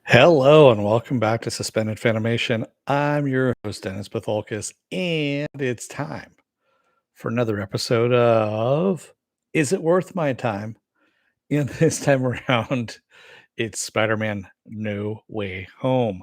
Hello and welcome back to Suspended Fanimation. I'm your host, Dennis Bithoulkas, and it's time for another episode of Is It Worth My Time? And this time around, it's Spider Man No Way Home.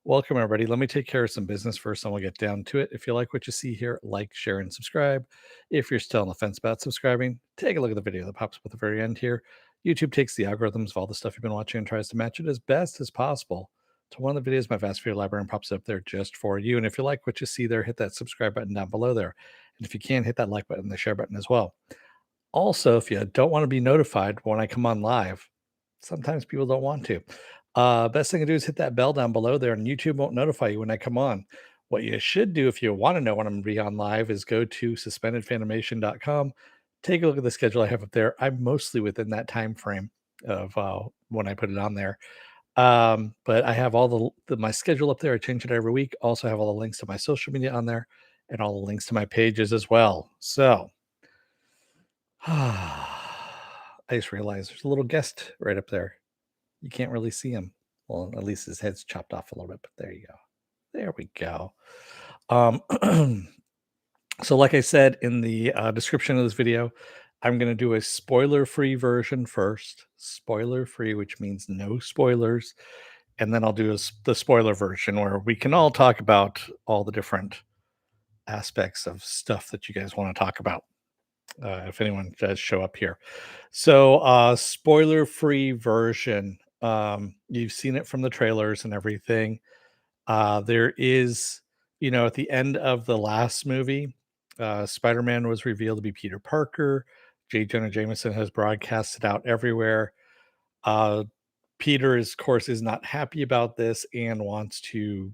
Welcome, everybody. Let me take care of some business first, and we'll get down to it. If you like what you see here, like, share, and subscribe. If you're still on the fence about subscribing, take a look at the video that pops up at the very end here. YouTube takes the algorithms of all the stuff you've been watching and tries to match it as best as possible to one of the videos in my vast video library and pops it up there just for you. And if you like what you see there, hit that subscribe button down below there. And if you can, hit that like button, the share button as well. Also, if you don't want to be notified when I come on live, sometimes people don't want to. Best thing to do is hit that bell down below there, and YouTube won't notify you when I come on. What you should do if you want to know when I'm going to be on live is go to suspendedfanimation.com. Take a look at the schedule I have up there. I'm mostly within that time frame of when I put it on there. But I have all my schedule up there. I change it every week. Also have all the links to my social media on there and all the links to my pages as well. So I just realized there's a little guest right up there. You can't really see him. Well, at least his head's chopped off a little bit, but there you go. There we go. So like I said in the description of this video, I'm going to do a spoiler-free version first. Spoiler-free, which means no spoilers. And then I'll do the spoiler version where we can all talk about all the different aspects of stuff that you guys want to talk about. If anyone does show up here. So, spoiler free version. You've seen it from the trailers and everything. There is, at the end of the last movie, Spider Man was revealed to be Peter Parker. J. Jonah Jameson has broadcasted out everywhere. Uh, Peter, of course, is not happy about this and wants to,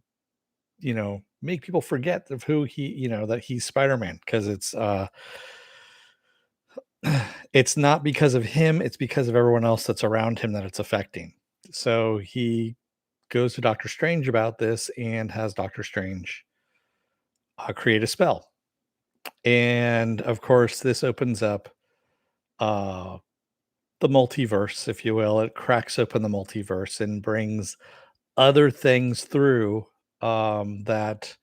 make people forget of who that he's Spider Man because it's not because of him, it's because of everyone else that's around him that it's affecting. So he goes to Doctor Strange about this and has Doctor Strange create a spell. And of course, this opens up uh, the multiverse, if you will. It cracks open the multiverse and brings other things through that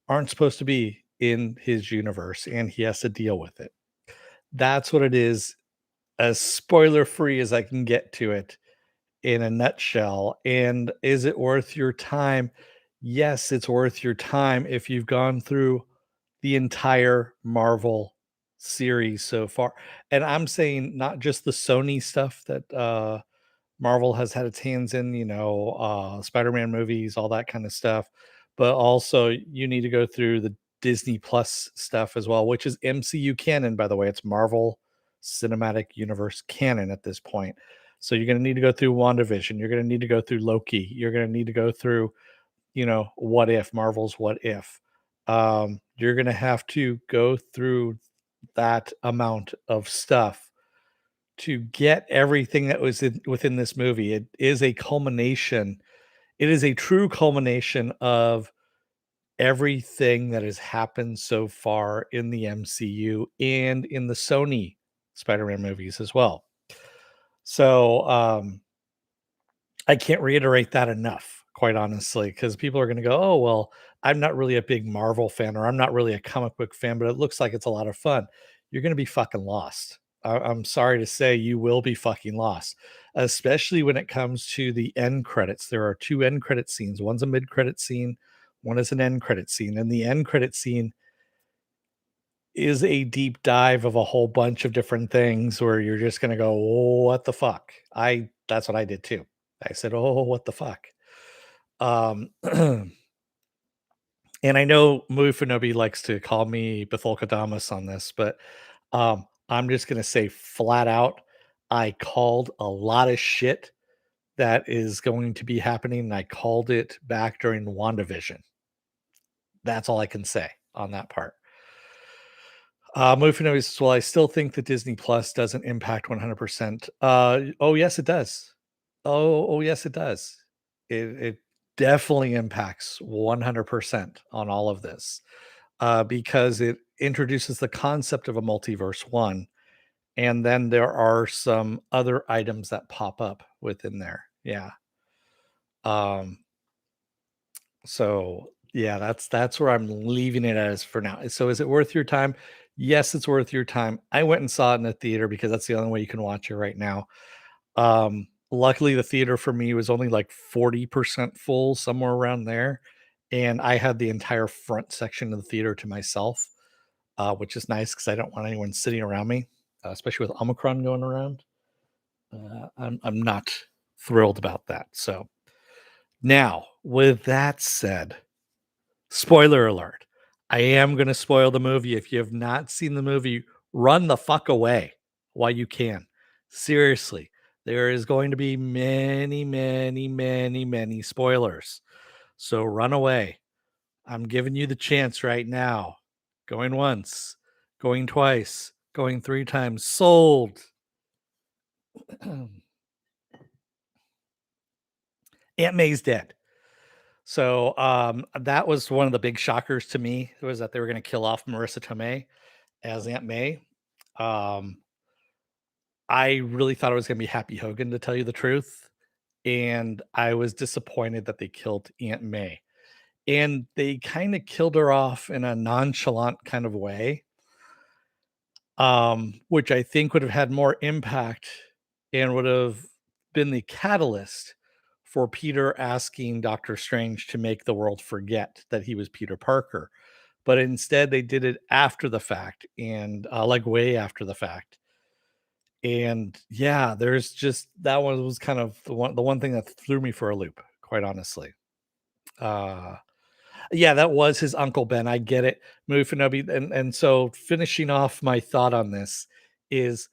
aren't supposed to be in his universe, and he has to deal with it. That's what it is, as spoiler free as I can get to it in a nutshell. And is it worth your time? Yes, it's worth your time if you've gone through the entire Marvel series so far. And I'm saying not just the Sony stuff that Marvel has had its hands in, Spider-Man movies, all that kind of stuff, but also you need to go through the Disney Plus stuff as well, which is MCU canon, by the way. It's Marvel Cinematic Universe canon at this point. So you're going to need to go through WandaVision. You're going to need to go through Loki. You're going to need to go through, What If, Marvel's What If. You're going to have to go through that amount of stuff to get everything that was within this movie. It is a culmination. It is a true culmination of everything that has happened so far in the MCU and in the Sony Spider-Man movies as well. So I can't reiterate that enough, quite honestly, because people are going to go, "Oh, well, I'm not really a big Marvel fan, or I'm not really a comic book fan, but it looks like it's a lot of fun." You're going to be fucking lost. I'm sorry to say, you will be fucking lost, especially when it comes to the end credits. There are two end credit scenes. One's a mid credit scene, one is an end credit scene, and the end credit scene is a deep dive of a whole bunch of different things where you're just going to go, "Oh, what the fuck?" That's what I did too. I said, "Oh, what the fuck?" And I know Mufinobi likes to call me Bithoulkadamus on this, but I'm just gonna say flat out, I called a lot of shit that is going to be happening, and I called it back during WandaVision. That's all I can say on that part. Mufinobi says, "Well, I still think that Disney Plus doesn't impact 100%." Oh, yes, it does. Oh, yes, it does. It definitely impacts 100% on all of this, because it introduces the concept of a multiverse, one, and then there are some other items that pop up within there. Yeah. Um, so yeah, that's where I'm leaving it as for now. So is it worth your time? Yes, it's worth your time. I went and saw it in the theater because that's the only way you can watch it right now. Luckily the theater for me was only like 40% full, somewhere around there. And I had the entire front section of the theater to myself, which is nice because I don't want anyone sitting around me, especially with Omicron going around. I'm not thrilled about that. So now, with that said, spoiler alert. I am going to spoil the movie. If you have not seen the movie, run the fuck away while you can. Seriously, there is going to be many, many, many, many spoilers. So run away. I'm giving you the chance right now. Going once, going twice, going three times. Sold. Aunt May's dead. So that was one of the big shockers to me was that they were going to kill off Marissa Tomei as Aunt May. Um, I really thought it was going to be Happy Hogan, to tell you the truth, and I was disappointed that they killed Aunt May. And they kind of killed her off in a nonchalant kind of way, which I think would have had more impact and would have been the catalyst for Peter asking Doctor Strange to make the world forget that he was Peter Parker. But instead, they did it after the fact and like way after the fact. And yeah, there's just that one was kind of the one thing that threw me for a loop, quite honestly. Uh yeah, that was his Uncle Ben. I get it. Mufinobi. And so finishing off my thought on this is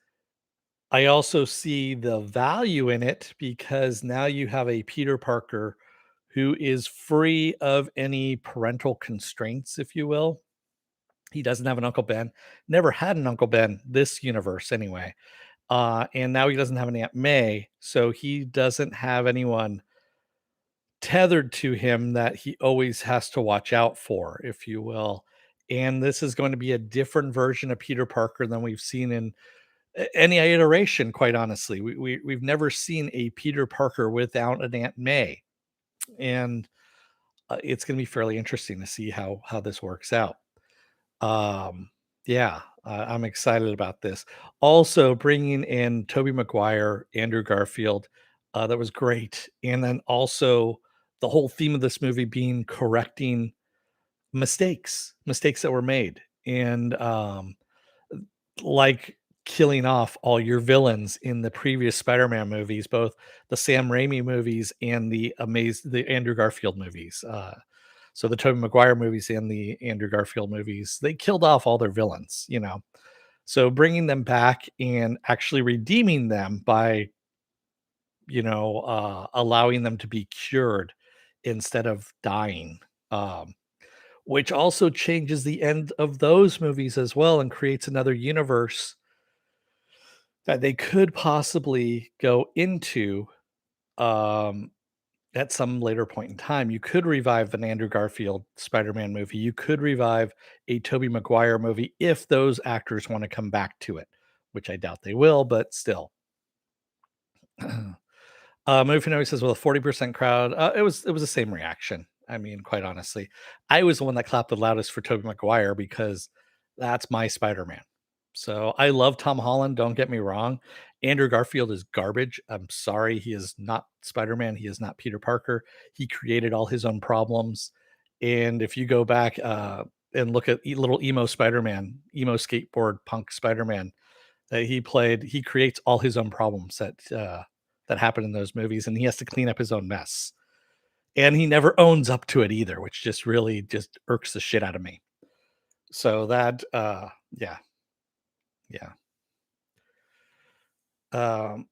I also see the value in it because now you have a Peter Parker who is free of any parental constraints, if you will. He doesn't have an Uncle Ben, never had an Uncle Ben, this universe anyway. And now he doesn't have an Aunt May, so he doesn't have anyone tethered to him that he always has to watch out for, if you will. And this is going to be a different version of Peter Parker than we've seen in any iteration, quite honestly. We've never seen a Peter Parker without an Aunt May. And it's going to be fairly interesting to see how this works out. Yeah, I'm excited about this. Also, bringing in Toby Maguire, Andrew Garfield, that was great. And then also the whole theme of this movie being correcting mistakes that were made, and like killing off all your villains in the previous Spider-Man movies, both the Sam Raimi movies and the Andrew Garfield movies. So the Tobey Maguire movies and the Andrew Garfield movies, they killed off all their villains, you know. So bringing them back and actually redeeming them by, allowing them to be cured instead of dying, which also changes the end of those movies as well and creates another universe that they could possibly go into um, at some later point in time. You could revive an Andrew Garfield Spider-Man movie. You could revive a Tobey Maguire movie if those actors want to come back to it, which I doubt they will, but still. Movie Noise says, "Well, a 40% crowd." It was the same reaction. I mean, quite honestly, I was the one that clapped the loudest for Tobey Maguire because that's my Spider-Man. So I love Tom Holland. Don't get me wrong. Andrew Garfield is garbage. I'm sorry, he is not Spider-Man. He is not Peter Parker. He created all his own problems. And if you go back and look at little emo Spider-Man, emo skateboard punk Spider-Man that he played, he creates all his own problems that happen in those movies, and he has to clean up his own mess. And he never owns up to it either, which just really just irks the shit out of me. So that, yeah, yeah. Um,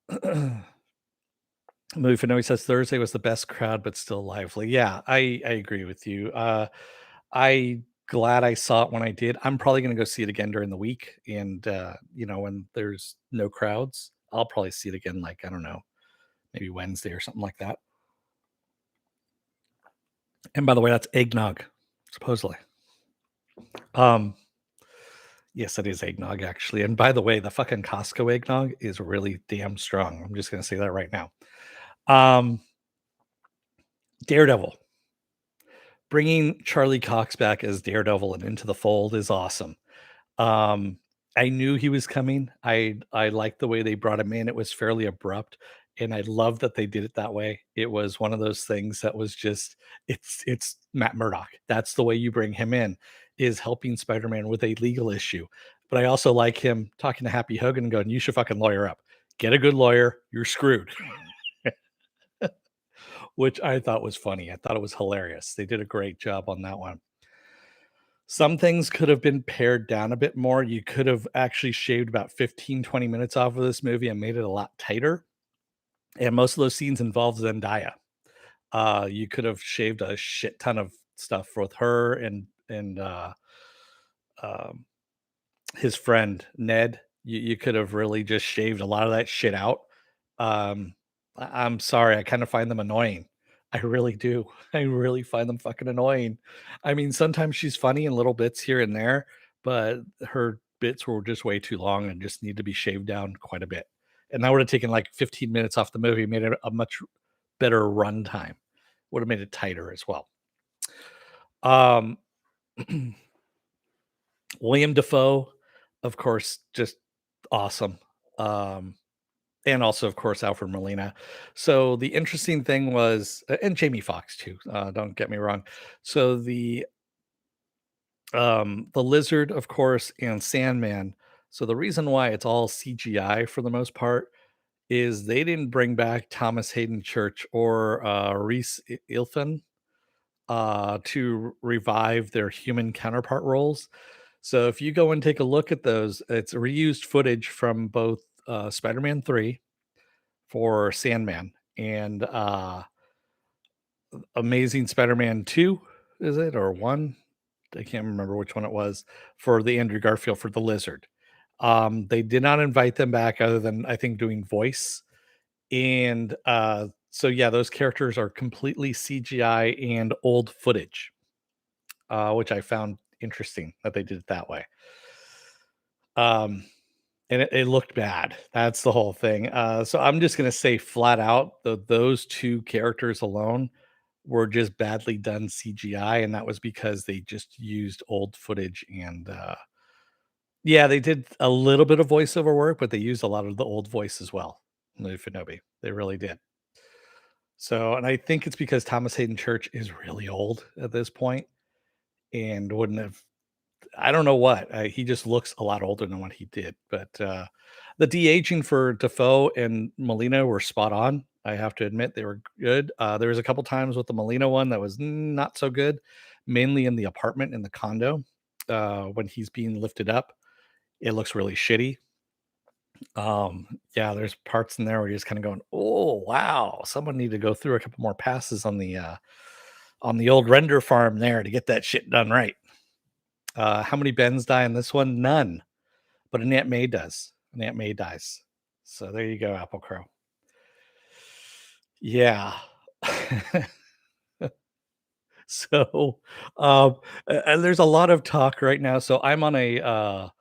Movie for No, he says Thursday was the best crowd, but still lively. Yeah, I agree with you. I glad I saw it when I did. I'm probably gonna go see it again during the week, and when there's no crowds, I'll probably see it again. Like I don't know, maybe Wednesday or something like that. And by the way, that's eggnog, supposedly. Um, yes, it is eggnog actually. And by the way, the fucking Costco eggnog is really damn strong. I'm just gonna say that right now. Um, Daredevil. Bringing Charlie Cox back as Daredevil and into the fold is awesome. Um, I knew he was coming. I liked the way they brought him in. It was fairly abrupt, and I love that they did it that way. It was one of those things that was just it's Matt Murdock. That's the way you bring him in, is helping Spider-Man with a legal issue. But I also like him talking to Happy Hogan and going, "You should fucking lawyer up. Get a good lawyer. You're screwed." Which I thought was funny. I thought it was hilarious. They did a great job on that one. Some things could have been pared down a bit more. You could have actually shaved about 15, 20 minutes off of this movie and made it a lot tighter. And most of those scenes involve Zendaya. You could have shaved a shit ton of stuff with her and um, his friend Ned. You could have really just shaved a lot of that shit out. I'm sorry, I kind of find them annoying. I really do. I really find them fucking annoying. I mean, sometimes she's funny in little bits here and there, but her bits were just way too long and just need to be shaved down quite a bit. And that would have taken like 15 minutes off the movie, made it a much better runtime. Would have made it tighter as well. Um, William Defoe, of course, just awesome. Um, and also, of course, Alfred Molina. So the interesting thing was, and Jamie Foxx too. Don't get me wrong. So the lizard, of course, and Sandman. So the reason why it's all CGI for the most part is they didn't bring back Thomas Hayden Church or Reese Ilfin to revive their human counterpart roles. So if you go and take a look at those, it's reused footage from both Spider-Man 3 for Sandman and Amazing Spider-Man 2, is it, or 1? I can't remember which one it was, for the Andrew Garfield for the Lizard. They did not invite them back other than I think doing voice. And so yeah, those characters are completely CGI and old footage, which I found interesting that they did it that way. Um, and it looked bad. That's the whole thing. So I'm just gonna say flat out, those two characters alone were just badly done CGI, and that was because they just used old footage and yeah, they did a little bit of voiceover work, but they used a lot of the old voice as well. Finobi. They really did. So, and I think it's because Thomas Hayden Church is really old at this point and wouldn't have. I don't know what he just looks a lot older than what he did. But the de aging for Defoe and Molina were spot on. I have to admit they were good. There was a couple times with the Molina one that was not so good, mainly in the apartment in the condo when he's being lifted up. It looks really shitty. Yeah, there's parts in there where you're just kind of going, "Oh, wow, someone need to go through a couple more passes on the old render farm there to get that shit done right." How many Bens die in this one? None, but an Aunt May does. An Aunt May dies. So there you go, Apple Crow. Yeah. So, and there's a lot of talk right now. So I'm on a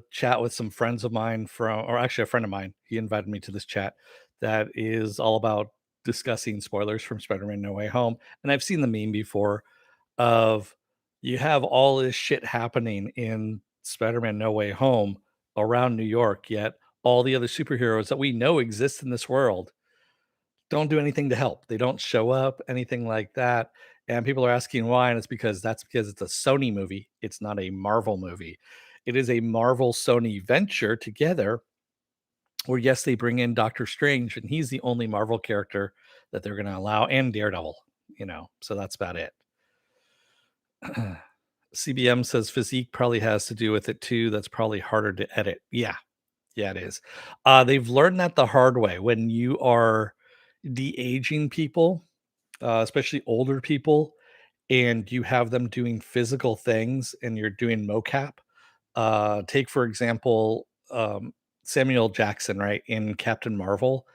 chat with some friends of mine from, or actually a friend of mine. He invited me to this chat that is all about discussing spoilers from Spider-Man No Way Home. And I've seen the meme before of you have all this shit happening in Spider-Man No Way Home around New York, yet all the other superheroes that we know exist in this world don't do anything to help. They don't show up, anything like that. And people are asking why, and it's because it's a Sony movie. It's not a Marvel movie. It is a Marvel Sony venture together where yes, they bring in Doctor Strange, and he's the only Marvel character that they're gonna allow, and Daredevil, so that's about it. CBM says physique probably has to do with it too. That's probably harder to edit. Yeah, yeah, it is. They've learned that the hard way. When you are de-aging people, especially older people, and you have them doing physical things and you're doing mocap. Take, for example, Samuel Jackson, right, in Captain Marvel.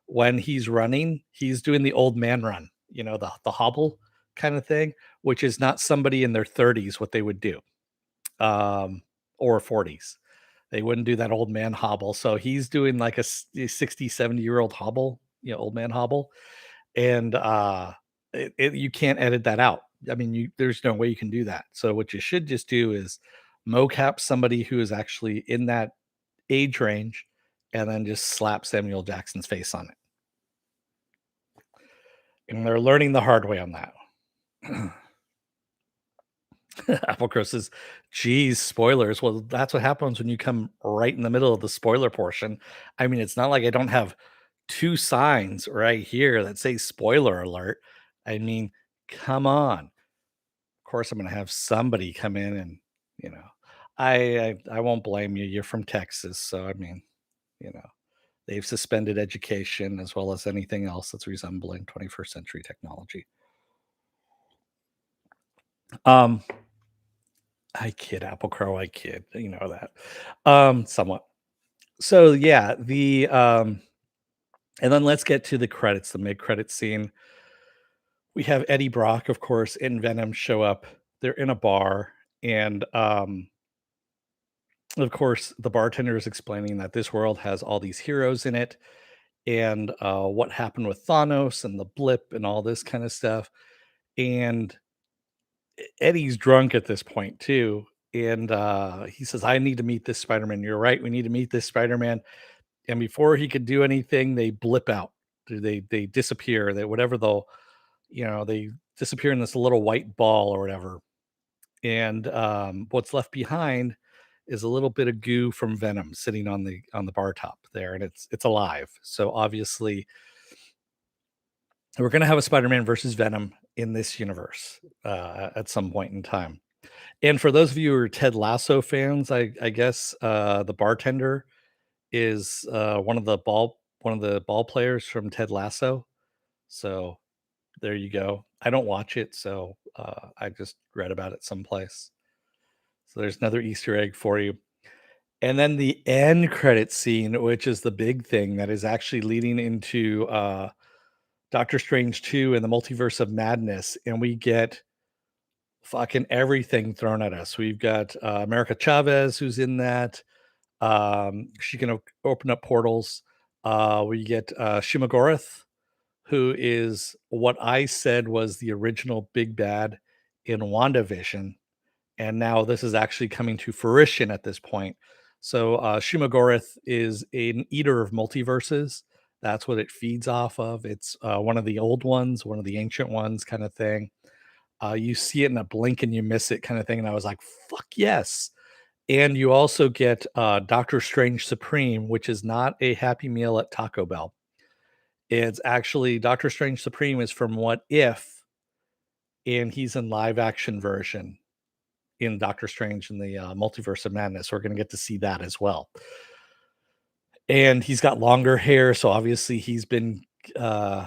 When he's running, he's doing the old man run, the hobble kind of thing, which is not somebody in their 30s what they would do, or 40s. They wouldn't do that old man hobble. So he's doing like a 60, 70-year-old hobble, old man hobble. and you can't edit that out. I mean, there's no way you can do that. So what you should just do is mocap somebody who is actually in that age range, and then just slap Samuel Jackson's face on it. And they're learning the hard way on that. Applecross says, geez, spoilers. Well, that's what happens when you come right in the middle of the spoiler portion. I mean, it's not like I don't have two signs right here that say spoiler alert. I mean, come on. Of course, I'm going to have somebody come in and, you know, I won't blame you. You're from Texas. So, I mean, you know, they've suspended education as well as anything else that's resembling 21st century technology. Um, I kid, Apple Crow, I kid. You know that. Somewhat. So yeah, and then let's get to the credits, the mid-credit scene. We have Eddie Brock, of course, and Venom show up. They're in a bar, and of course, the bartender is explaining that this world has all these heroes in it, and what happened with Thanos and the blip and all this kind of stuff. And Eddie's drunk at this point too, and he says, "I need to meet this Spider-Man." You're right. We need to meet this Spider-Man. And before he could do anything, they blip out. They disappear. They whatever they'll, they disappear in this little white ball or whatever. And what's left behind is a little bit of goo from Venom sitting on the bar top there, and it's alive. So obviously, we're gonna have a Spider-Man versus Venom in this universe at some point in time. And for those of you who are Ted Lasso fans, I guess the bartender is one of the ball players from Ted Lasso. So there you go. I don't watch it, so I just read about it someplace. So there's another Easter egg for you. And then the end credit scene, which is the big thing that is actually leading into Doctor Strange 2 and the Multiverse of Madness, and we get fucking everything thrown at us. We've got America Chavez who's in that. She can open up portals. We get Shimagorith, who is what I said was the original big bad in WandaVision, and now this is actually coming to fruition at this point. So Shimagorith is an eater of multiverses. That's what it feeds off of. It's one of the old ones, one of the ancient ones, kind of thing. You see it in a blink and you miss it, kind of thing. And I was like, "Fuck yes!" And you also get Doctor Strange Supreme, which is not a Happy Meal at Taco Bell. It's actually Doctor Strange Supreme is from What If, and he's in live action version in Doctor Strange in the Multiverse of Madness. We're going to get to see that as well. And he's got longer hair, so obviously he's been uh,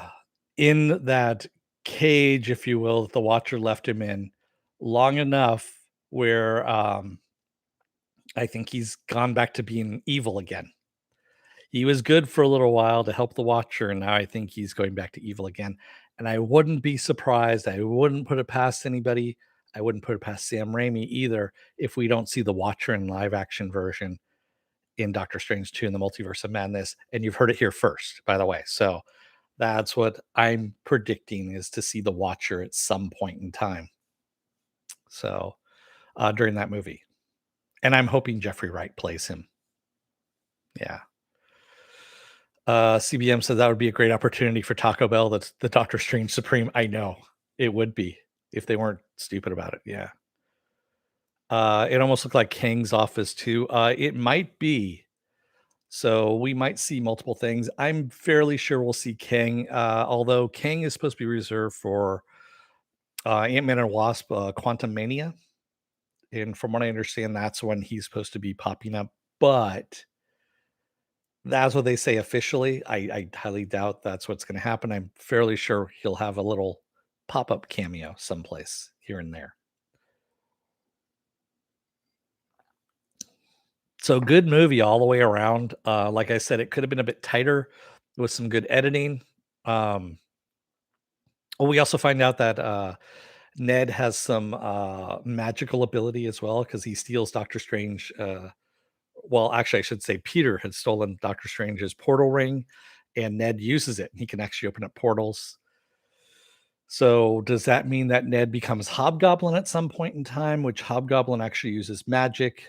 in that cage, if you will, that the Watcher left him in long enough where I think he's gone back to being evil again. He was good for a little while to help the Watcher, and now I think he's going back to evil again. And I wouldn't be surprised. I wouldn't put it past anybody. I wouldn't put it past Sam Raimi either if we don't see the Watcher in live action version in Doctor Strange 2 in the Multiverse of Madness. And you've heard it here first, by the way. So that's what I'm predicting is to see the Watcher at some point in time. So during that movie. And I'm hoping Jeffrey Wright plays him. Yeah. CBM said that would be a great opportunity for Taco Bell. That's the Doctor Strange Supreme. I know it would be if they weren't stupid about it. Yeah. It almost looked like Kang's office too. It might be. So we might see multiple things. I'm fairly sure we'll see Kang, although Kang is supposed to be reserved for Ant-Man and Wasp Quantum Mania. And from what I understand, that's when he's supposed to be popping up. But that's what they say officially. I highly doubt that's what's going to happen. I'm fairly sure he'll have a little pop-up cameo someplace here and there. So good movie all the way around. Like I said, it could have been a bit tighter with some good editing. Well, we also find out that Ned has some magical ability as well because he steals Doctor Strange. Well, actually, I should say Peter had stolen Doctor Strange's portal ring, and Ned uses it. He can actually open up portals. So does that mean that Ned becomes Hobgoblin at some point in time, which Hobgoblin actually uses magic?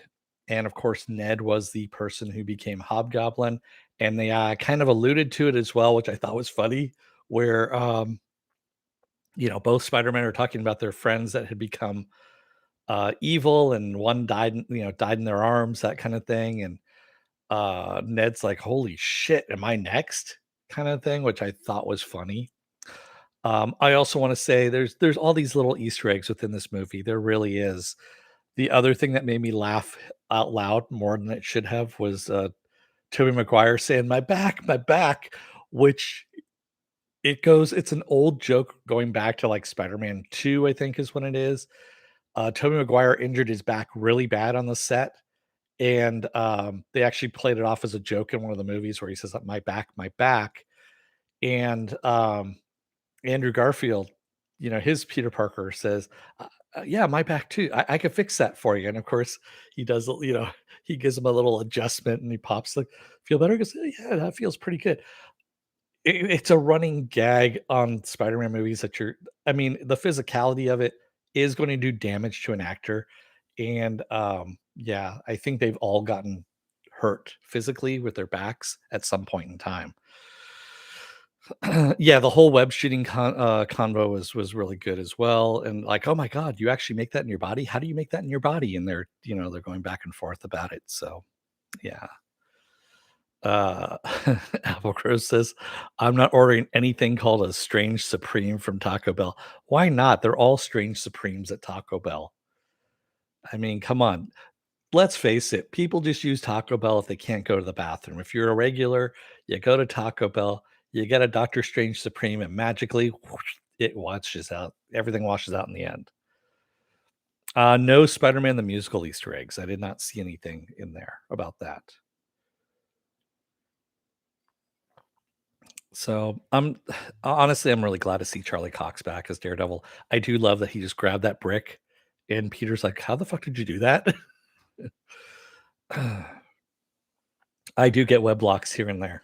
And of course, Ned was the person who became Hobgoblin. And they kind of alluded to it as well, which I thought was funny, where both Spider-Man are talking about their friends that had become evil, and one died, died in their arms, that kind of thing. And Ned's like, "Holy shit, am I next?" kind of thing, which I thought was funny. I also want to say there's all these little Easter eggs within this movie. There really is. The other thing that made me laugh out loud more than it should have was Tobey Maguire saying my back," which it's an old joke going back to like Spider-Man 2, I think is when it is. Tobey Maguire injured his back really bad on the set, and they actually played it off as a joke in one of the movies where he says, my back," and Andrew Garfield, his Peter Parker says, yeah, my back too. I could fix that for you." And of course, he does, he gives him a little adjustment and he pops like, "Feel better?" He goes, "Yeah, that feels pretty good." It's a running gag on Spider-Man movies that I mean, the physicality of it is going to do damage to an actor. And yeah, I think they've all gotten hurt physically with their backs at some point in time. Yeah, the whole web shooting convo was really good as well. And like, oh my god, you actually make that in your body? How do you make that in your body? And they're going back and forth about it. So yeah. Uh, Apple Crow says, "I'm not ordering anything called a strange supreme from Taco Bell." Why not? They're all strange supremes at Taco Bell. I mean, come on. Let's face it, people just use Taco Bell if they can't go to the bathroom. If you're a regular, you go to Taco Bell, you get a Doctor Strange Supreme, and magically whoosh, it washes out. Everything washes out in the end. No Spider-Man the Musical Easter eggs. I did not see anything in there about that. So honestly, I'm really glad to see Charlie Cox back as Daredevil. I do love that he just grabbed that brick, and Peter's like, "How the fuck did you do that?" I do get web locks here and there,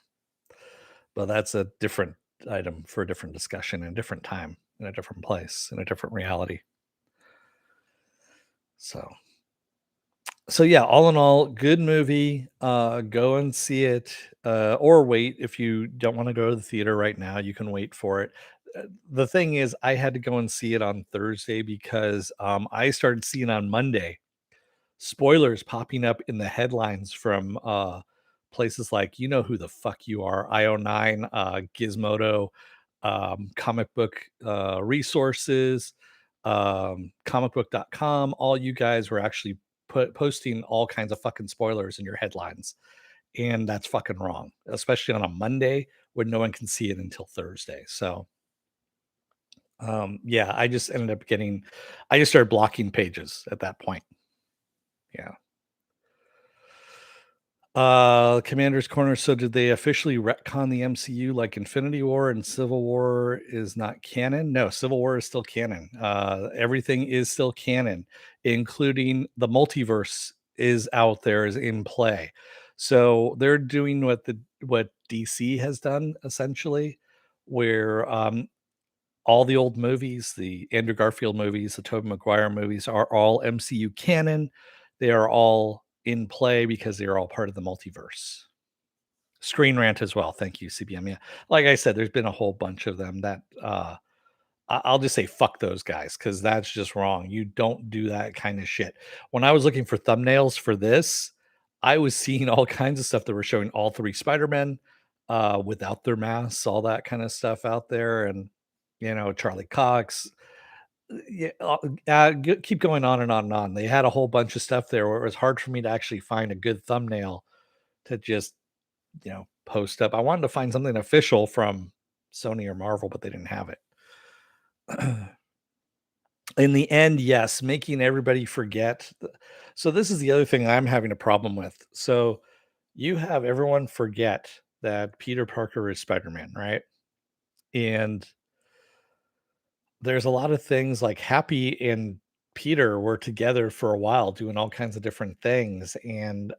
but that's a different item for a different discussion in a different time, in a different place, in a different reality. So, so yeah, all in all, good movie. Go and see it, or wait if you don't want to go to the theater right now. You can wait for it. The thing is, I had to go and see it on Thursday because I started seeing on Monday spoilers popping up in the headlines from places like "You Know Who the Fuck You Are," IO9, Gizmodo, comic book resources, comicbook.com. All you guys were actually posting all kinds of fucking spoilers in your headlines. And that's fucking wrong, especially on a Monday when no one can see it until Thursday. So, yeah, I just started blocking pages at that point. Yeah. Commander's Corner. So did they officially retcon the MCU like Infinity War and Civil War is not canon? No, Civil War is still canon. Everything is still canon, including the multiverse is out there, is in play. So they're doing what DC has done essentially, where all the old movies, the Andrew Garfield movies, the Tobey Maguire movies are all MCU canon. They are all in play because they are all part of the multiverse. Screen Rant as well. Thank you, CBM. Yeah. Like I said, there's been a whole bunch of them that I'll just say fuck those guys because that's just wrong. You don't do that kind of shit. When I was looking for thumbnails for this, I was seeing all kinds of stuff that were showing all three Spider-Men without their masks, all that kind of stuff out there. And, Charlie Cox, yeah, keep going on and on and on. They had a whole bunch of stuff there where it was hard for me to actually find a good thumbnail to just, post up. I wanted to find something official from Sony or Marvel, but they didn't have it. In the end, yes, making everybody forget. So this is the other thing I'm having a problem with. So you have everyone forget that Peter Parker is Spider-Man, right? And there's a lot of things like Happy and Peter were together for a while doing all kinds of different things. And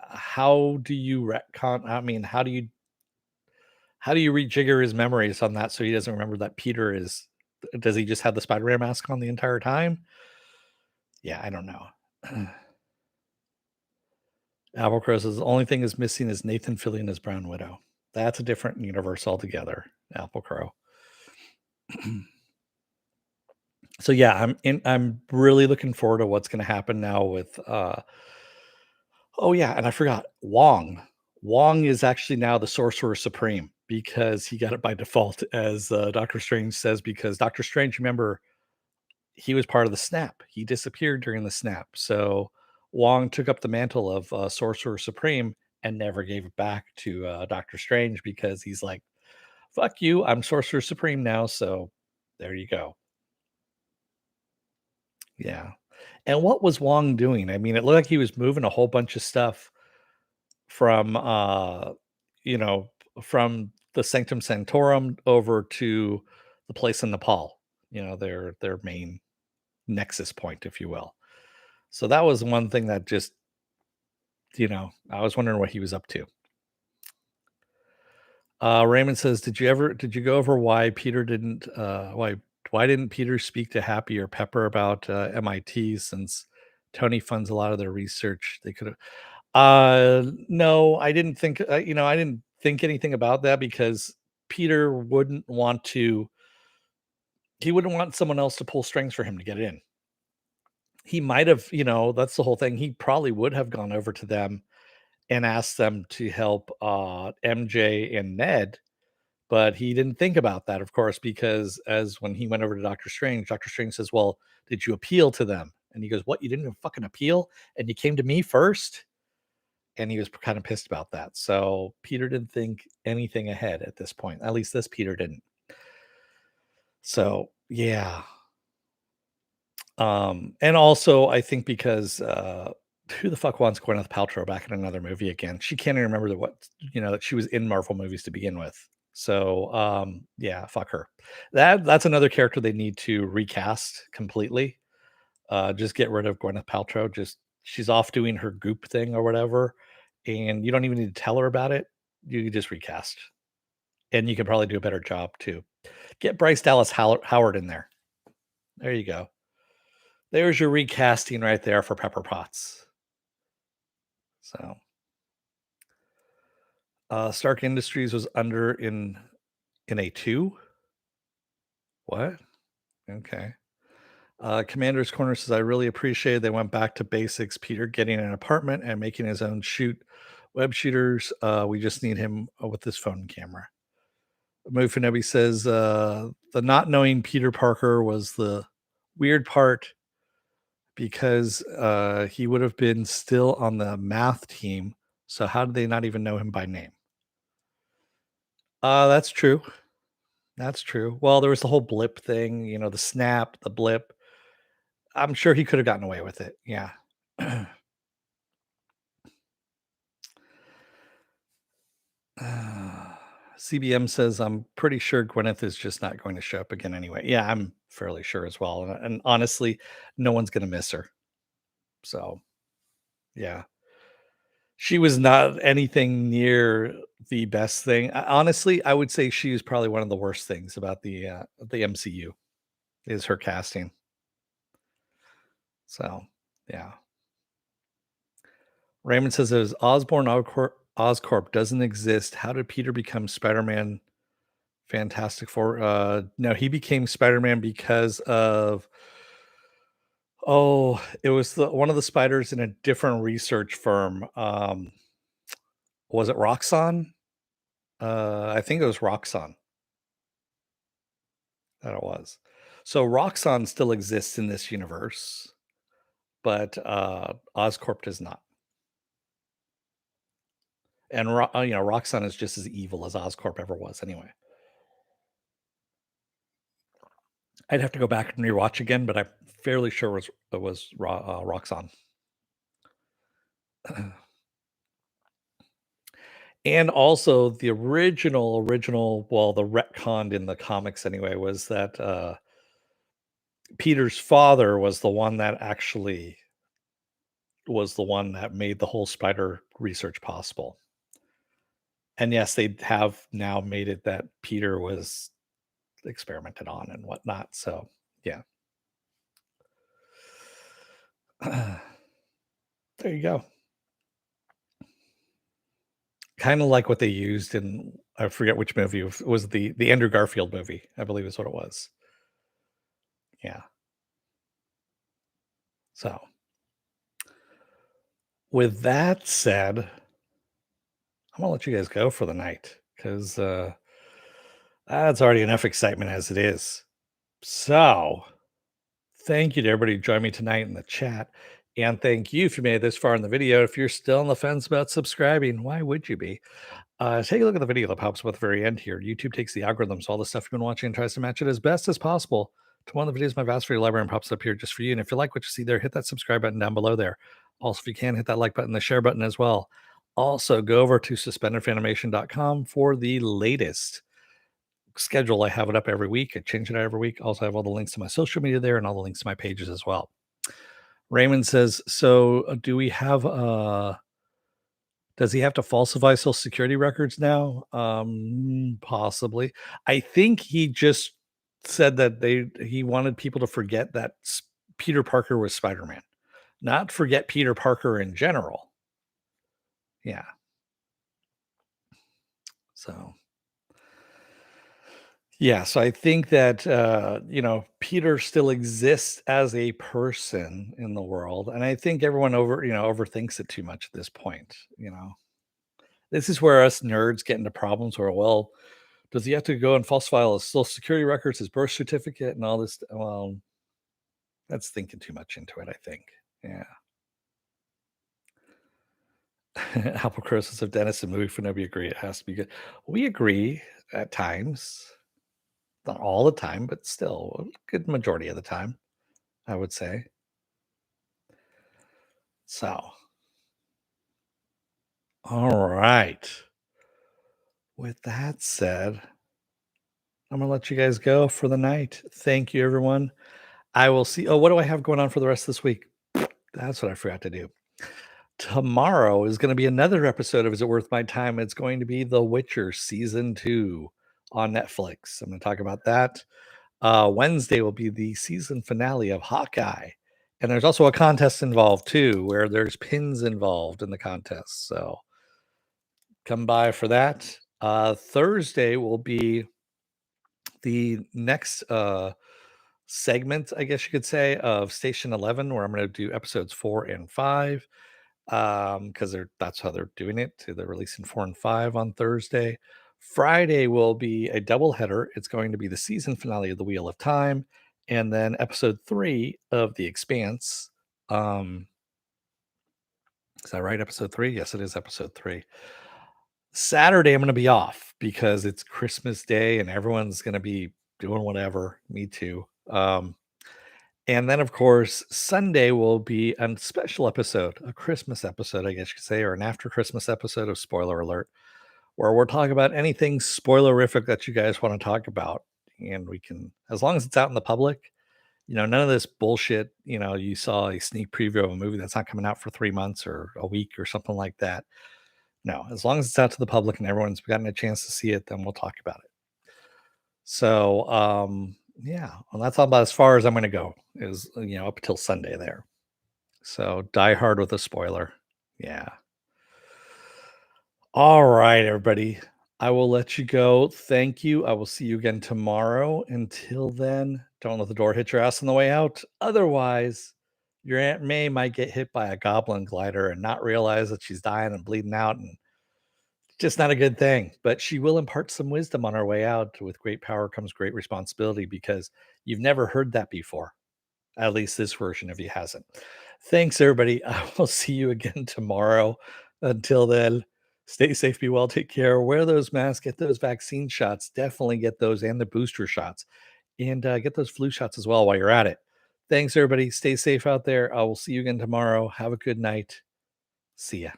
how do you retcon? I mean, How do you rejigger his memories on that so he doesn't remember that Peter is does he just have the Spider-Man mask on the entire time? Yeah, I don't know. Applecrow says the only thing is missing is Nathan Fillion as Brown Widow. That's a different universe altogether. Applecrow. So yeah, I'm really looking forward to what's gonna happen now with oh yeah, and I forgot Wong. Wong is actually now the Sorcerer Supreme because he got it by default, as Doctor Strange says, because Doctor Strange, remember, he was part of the snap. He disappeared during the snap. So Wong took up the mantle of Sorcerer Supreme and never gave it back to Doctor Strange because he's like, fuck you, I'm Sorcerer Supreme now. So there you go. Yeah. And what was Wong doing? I mean, it looked like he was moving a whole bunch of stuff from you know, from the Sanctum Sanctorum over to the place in Nepal, their main nexus point, if you will. So that was one thing that just, I was wondering what he was up to. Raymond says, did you go over why Peter didn't why didn't Peter speak to Happy or Pepper about MIT, since Tony funds a lot of their research? They could have no, I didn't think I didn't think anything about that because Peter wouldn't want someone else to pull strings for him to get in. He might have, that's the whole thing. He probably would have gone over to them and asked them to help MJ and Ned, but he didn't think about that, of course, because as when he went over to Doctor Strange says, "Well, did you appeal to them?" And he goes, "What? You didn't even fucking appeal, and you came to me first?" And he was kind of pissed about that. So Peter didn't think anything ahead at this point. At least this Peter didn't. So yeah. And also I think because who the fuck wants Gwyneth Paltrow back in another movie again? She can't even remember that she was in Marvel movies to begin with. So yeah, fuck her. That's another character they need to recast completely. Just get rid of Gwyneth Paltrow. Just she's off doing her goop thing or whatever, and you don't even need to tell her about it. You just recast, and you can probably do a better job too. Get Bryce Dallas Howard in there. There you go. There's your recasting right there for Pepper Potts. So, Stark Industries was under in a two. What? Okay. Commander's Corner says, I really appreciate they went back to basics. Peter getting an apartment and making his own web shooters. We just need him with his phone camera. Mufinobi says, the not knowing Peter Parker was the weird part because he would have been still on the math team. So how did they not even know him by name? That's true. That's true. Well, there was the whole blip thing, the snap, the blip. I'm sure he could have gotten away with it. Yeah. CBM says, I'm pretty sure Gwyneth is just not going to show up again anyway. Yeah, I'm fairly sure as well. And honestly, no one's going to miss her. So, yeah. She was not anything near the best thing. Honestly, I would say she is probably one of the worst things about the MCU is her casting. So, yeah. Raymond says, as Oscorp doesn't exist, how did Peter become Spider-Man Fantastic Four? No, he became Spider-Man because of it was one of the spiders in a different research firm. Was it Roxxon? I think it was Roxxon that it was. So Roxxon still exists in this universe, but Oscorp does not. And Roxxon is just as evil as Oscorp ever was anyway. I'd have to go back and rewatch again, but I'm fairly sure it was Roxxon. And also the original, well, the retconned in the comics anyway, was that Peter's father was the one that made the whole spider research possible. And yes, they have now made it that Peter was experimented on and whatnot. So yeah. There you go. Kind of like what they used in, I forget which movie it was, the Andrew Garfield movie, I believe is what it was. Yeah. So with that said, I'm gonna let you guys go for the night because that's already enough excitement as it is. So thank you to everybody who joined me tonight in the chat. And thank you if you made it this far in the video. If you're still on the fence about subscribing, why would you be? Take a look at the video that pops up at the very end here. YouTube takes the algorithms, all the stuff you've been watching, and tries to match it as best as possible to one of the videos in my vast video library and pops up here just for you. And if you like what you see there, hit that subscribe button down below there. Also, if you can, hit that like button, the share button as well. Also, go over to suspendedfanimation.com for the latest schedule. I have it up every week. I change it out every week. Also, I have all the links to my social media there and all the links to my pages as well. Raymond says, so do we have does he have to falsify social security records now? Possibly. I think he just said that he wanted people to forget that Peter Parker was Spider-Man, not forget Peter Parker in general. Yeah. So yeah, so I think that Peter still exists as a person in the world, and I think everyone overthinks it too much at this point. This is where us nerds get into problems where, well, does he have to go and falsify his social security records, his birth certificate, and all this? Well, that's thinking too much into it, I think. Yeah. Apple Crows of Dennis and movie for nobody agree. It has to be good. We agree at times, not all the time, but still a good majority of the time, I would say. So, all right. With that said, I'm gonna let you guys go for the night. Thank you, everyone. I will see. Oh, what do I have going on for the rest of this week? That's what I forgot to do. Tomorrow is going to be another episode of Is It Worth My Time? It's going to be The Witcher season 2 on Netflix. I'm going to talk about that. Wednesday will be the season finale of Hawkeye. And there's also a contest involved too, where there's pins involved in the contest. So come by for that. Thursday will be the next segment, I guess you could say, of Station 11, where I'm going to do episodes 4 and 5. Because that's how they're doing it. They're releasing 4 and 5 on Thursday. Friday will be a double header. It's going to be the season finale of The Wheel of Time, and then episode 3 of The Expanse. Is that right? Episode 3? Yes, it is episode 3. Saturday, I'm going to be off because it's Christmas Day and everyone's going to be doing whatever. Me too. And then, of course, Sunday will be a special episode, a Christmas episode, I guess you could say, or an after Christmas episode of Spoiler Alert, where we're talking about anything spoilerific that you guys want to talk about. And we can, as long as it's out in the public, none of this bullshit. You saw a sneak preview of a movie that's not coming out for 3 months or a week or something like that. No, as long as it's out to the public and everyone's gotten a chance to see it, then we'll talk about it. So, yeah, well, that's about as far as I'm going to go is, up until Sunday there. So Die Hard with a spoiler. Yeah. All right, everybody. I will let you go. Thank you. I will see you again tomorrow. Until then, don't let the door hit your ass on the way out. Otherwise, your Aunt May might get hit by a goblin glider and not realize that she's dying and bleeding out, and just not a good thing. But she will impart some wisdom on our way out. With great power comes great responsibility, because you've never heard that before. At least this version of you hasn't. Thanks, everybody. I will see you again tomorrow. Until then, stay safe, be well, take care, wear those masks, get those vaccine shots. Definitely get those and the booster shots. And get those flu shots as well while you're at it. Thanks, everybody. Stay safe out there. I will see you again tomorrow. Have a good night. See ya.